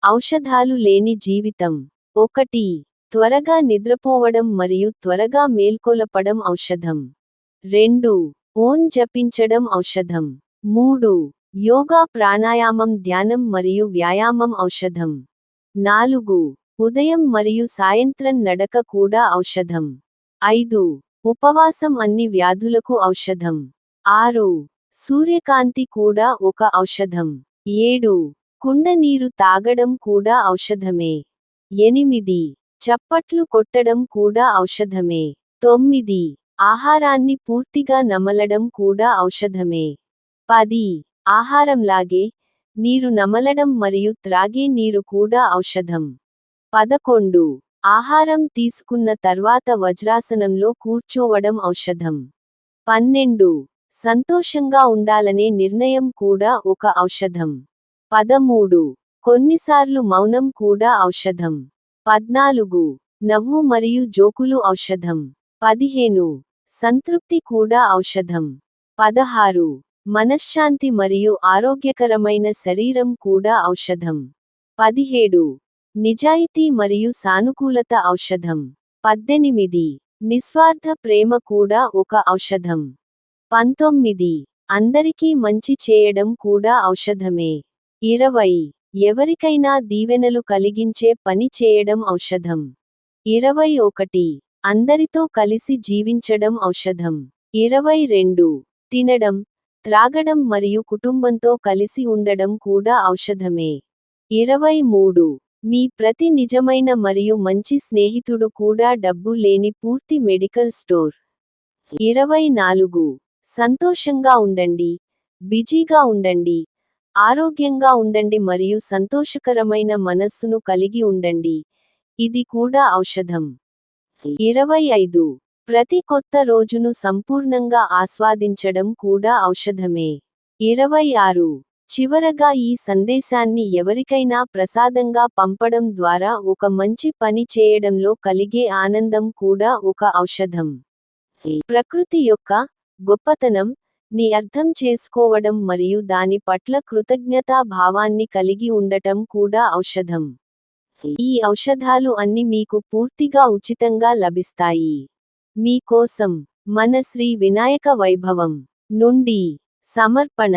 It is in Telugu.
ఔషధాలు లేని జీవితం. 1. త్వరగా నిద్రపోవడం మరియు త్వరగా మేల్కొలపడం ఔషధం. 2. ఓం జపించడం ఔషధం. 3. యోగా ప్రాణాయామం ధ్యానం మరియు వ్యాయామం ఔషధం. 4. ఉదయం మరియు సాయంత్రం నడక కూడా ఔషధం. 5. ఉపవాసం అన్ని వ్యాధులకు ఔషధం. 6. సూర్యకాంతి కూడా ఒక ఔషధం. 7. కుండ నీరు తాగడం కూడా ఔషధమే. 8. చప్పట్లు కొట్టడం కూడా ఔషధమే. 9. ఆహారాన్ని పూర్తిగా నమలడం కూడా ఔషధమే. 10. ఆహారంలాగే నీరు నమలడం మరియు త్రాగే నీరు కూడా ఔషధం. 11. ఆహారం తీసుకున్న తర్వాత వజ్రాసనంలో కూర్చోవడం ఔషధం. 12. సంతోషంగా ఉండాలనే నిర్ణయం కూడా ఒక ఔషధం. 13. కొన్నిసార్లు మౌనం కూడా ఔషధం. 14. నవ్వు మరియు జోకులు ఔషధం. 15. సంతృప్తి కూడా ఔషధం. 16. మనశ్శాంతి మరియు ఆరోగ్యకరమైన శరీరం కూడా ఔషధం. 17. నిజాయితీ మరియు సానుకూలత ఔషధం. 18. నిస్వార్థ ప్రేమ కూడా ఒక ఔషధం. 19. అందరికీ మంచి చేయడం కూడా ఔషధమే. 20. ఎవరికైనా దీవెనలు కలిగించే పని చేయడం ఔషధం. 21. అందరితో కలిసి జీవించడం ఔషధం. 22. తినడం, త్రాగడం మరియు కుటుంబంతో కలిసి ఉండడం కూడా ఔషధమే. 23. మీ ప్రతి నిజమైన మరియు మంచి స్నేహితుడు కూడా డబ్బు లేని పూర్తి మెడికల్ స్టోర్. 24. సంతోషంగా ఉండండి, బిజీగా ఉండండి, ఆరోగ్యంగా ఉండండి మరియు సంతోషకరమైన మనస్సును కలిగి ఉండండి. ఇది కూడా ఔషధం. 25. ప్రతి కొత్త రోజును సంపూర్ణంగా ఆస్వాదించడం కూడా ఔషధమే. 26. చివరగా ఈ సందేశాన్ని ఎవరికైనా ప్రసాదంగా పంపడం ద్వారా ఒక మంచి పని చేయడంలో కలిగే ఆనందం కూడా ఒక ఔషధం. ప్రకృతి యొక్క గొప్పతనం ని అర్థం చేసుకోవడం మరియు దాని పట్ల కృతజ్ఞతా భావాన్ని కలిగి ఉండటం కూడా ఔషధం. ఈ ఔషధాలు అన్ని మీకు పూర్తిగా ఉచితంగా లభిస్తాయి. మీ కోసం మన శ్రీ వినాయక వైభవం నుండి సమర్పణ.